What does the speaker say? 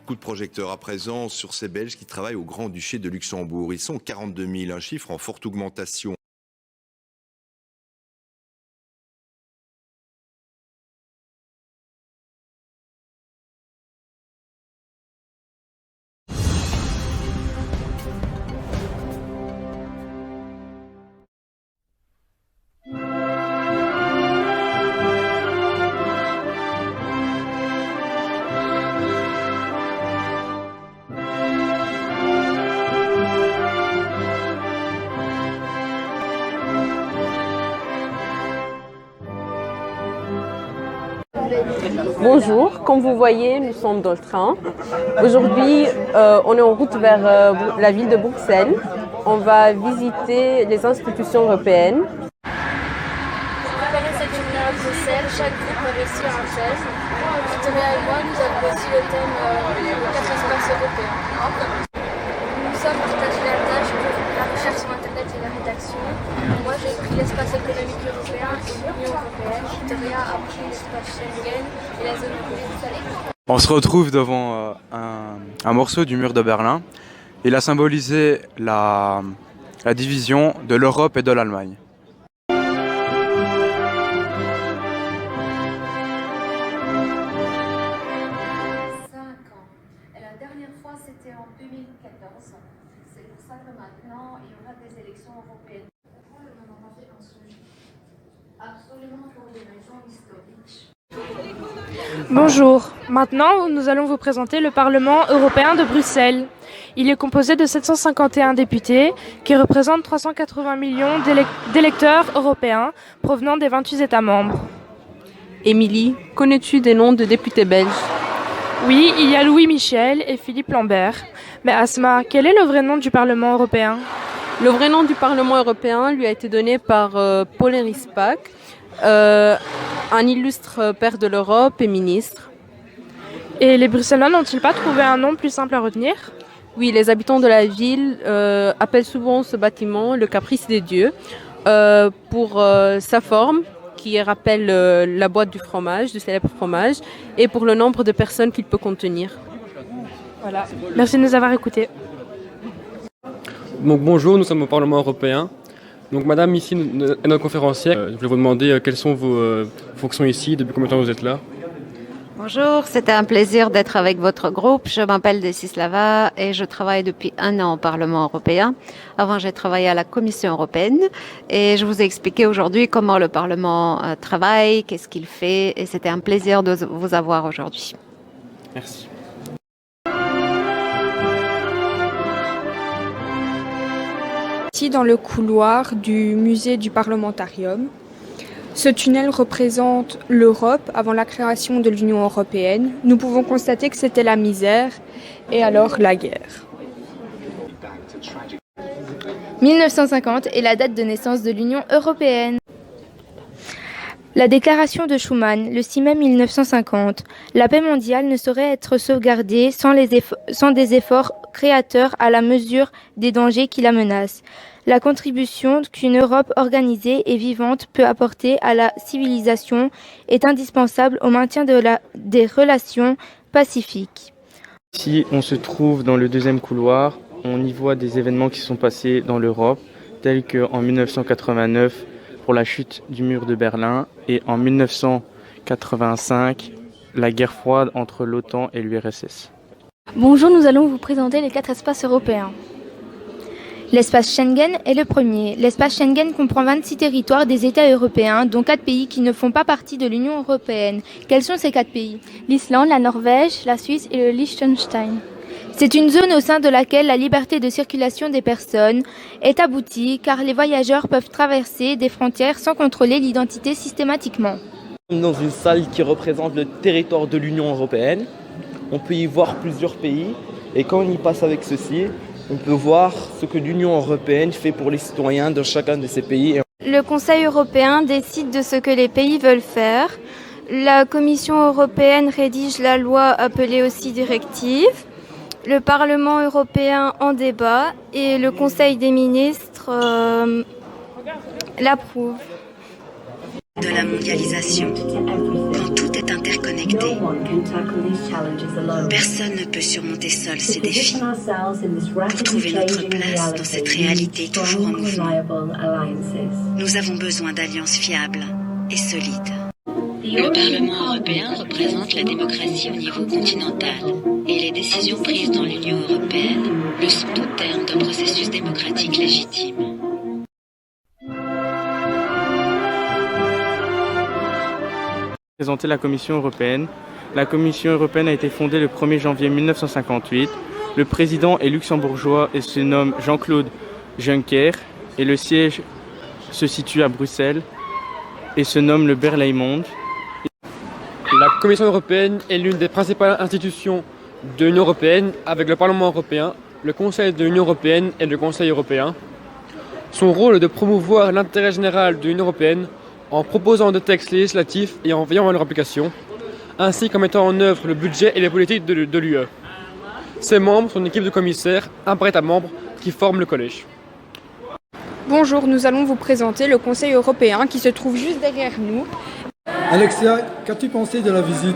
Coup de projecteur à présent sur ces Belges qui travaillent au Grand-Duché de Luxembourg. Ils sont 42 000, un chiffre en forte augmentation. Bonjour, comme vous voyez, nous sommes dans le train. Aujourd'hui, on est en route vers la ville de Bruxelles. On va visiter les institutions européennes. Pour préparer cette journée à Bruxelles, chaque groupe a reçu un thème. Victoria et moi, nous avons reçu le thème des 4 espaces européens. Nous sommes partagés la tâche pour la recherche sur Internet et la rédaction. Moi, j'ai pris l'espace économique européen et l'Union européenne. Victoria a pris l'espace Schengen et la zone économique. On se retrouve devant un morceau du mur de Berlin. Il a symbolisé la division de l'Europe et de l'Allemagne. 5 ans. Et la dernière fois, c'était en 2014. C'est pour ça que maintenant, il y aura des élections européennes. Pourquoi on en a fait un sujet? Absolument pour des raisons historiques. Bonjour, maintenant nous allons vous présenter le Parlement européen de Bruxelles. Il est composé de 751 députés qui représentent 380 millions d'électeurs européens provenant des 28 États membres. Émilie, connais-tu des noms de députés belges? Oui, il y a Louis Michel et Philippe Lambert. Mais Asma, quel est le vrai nom du Parlement européen? Le vrai nom du Parlement européen lui a été donné par Paul-Henri Spaak, un illustre père de l'Europe et ministre. Et les Bruxellois n'ont-ils pas trouvé un nom plus simple à retenir? Oui, les habitants de la ville appellent souvent ce bâtiment le Caprice des dieux pour sa forme qui rappelle la boîte du fromage, du célèbre fromage, et pour le nombre de personnes qu'il peut contenir. Voilà. Merci de nous avoir écoutés. Donc bonjour, nous sommes au Parlement européen. Donc madame, ici est notre conférencière. Je voulais vous demander quelles sont vos fonctions ici, depuis combien de temps vous êtes là? Bonjour, c'était un plaisir d'être avec votre groupe. Je m'appelle Desislava et je travaille depuis 1 an au Parlement européen. Avant, j'ai travaillé à la Commission européenne et je vous ai expliqué aujourd'hui comment le Parlement travaille, qu'est-ce qu'il fait, et c'était un plaisir de vous avoir aujourd'hui. Merci. Ici dans le couloir du musée du Parlementarium. Ce tunnel représente l'Europe avant la création de l'Union européenne. Nous pouvons constater que c'était la misère et alors la guerre. 1950 est la date de naissance de l'Union européenne. La déclaration de Schuman, le 6 mai 1950. La paix mondiale ne saurait être sauvegardée sans des efforts créateurs à la mesure des dangers qui la menacent. La contribution qu'une Europe organisée et vivante peut apporter à la civilisation est indispensable au maintien des relations pacifiques. Ici, on se trouve dans le deuxième couloir. On y voit des événements qui se sont passés dans l'Europe, tels qu'en 1989 pour la chute du mur de Berlin et en 1985 la guerre froide entre l'OTAN et l'URSS. Bonjour, nous allons vous présenter les 4 espaces européens. L'espace Schengen est le premier. L'espace Schengen comprend 26 territoires des États européens, dont 4 pays qui ne font pas partie de l'Union européenne. Quels sont ces 4 pays? L'Islande, la Norvège, la Suisse et le Liechtenstein. C'est une zone au sein de laquelle la liberté de circulation des personnes est aboutie, car les voyageurs peuvent traverser des frontières sans contrôler l'identité systématiquement. Nous sommes dans une salle qui représente le territoire de l'Union européenne. On peut y voir plusieurs pays et quand on y passe avec ceci, on peut voir ce que l'Union européenne fait pour les citoyens de chacun de ces pays. Le Conseil européen décide de ce que les pays veulent faire. La Commission européenne rédige la loi appelée aussi directive. Le Parlement européen en débat et le Conseil des ministres l'approuve. De la mondialisation, quand tout est impossible. interconnectés. Personne ne peut surmonter seul ces défis. Pour trouver notre place dans cette réalité toujours en mouvement, nous avons besoin d'alliances fiables et solides. Le Parlement européen représente la démocratie au niveau continental et les décisions prises dans l'Union européenne le sont au terme d'un processus démocratique légitime. Présenter la Commission européenne. La Commission européenne a été fondée le 1er janvier 1958. Le président est luxembourgeois et se nomme Jean-Claude Juncker et le siège se situe à Bruxelles et se nomme le Berlaymont. La Commission européenne est l'une des principales institutions de l'Union européenne avec le Parlement européen, le Conseil de l'Union européenne et le Conseil européen. Son rôle est de promouvoir l'intérêt général de l'Union européenne en proposant des textes législatifs et en veillant à leur application, ainsi qu'en mettant en œuvre le budget et les politiques de l'UE. Ses membres sont une équipe de commissaires, un par État membre, qui forment le collège. Bonjour, nous allons vous présenter le Conseil européen qui se trouve juste derrière nous. Alexia, qu'as-tu pensé de la visite ?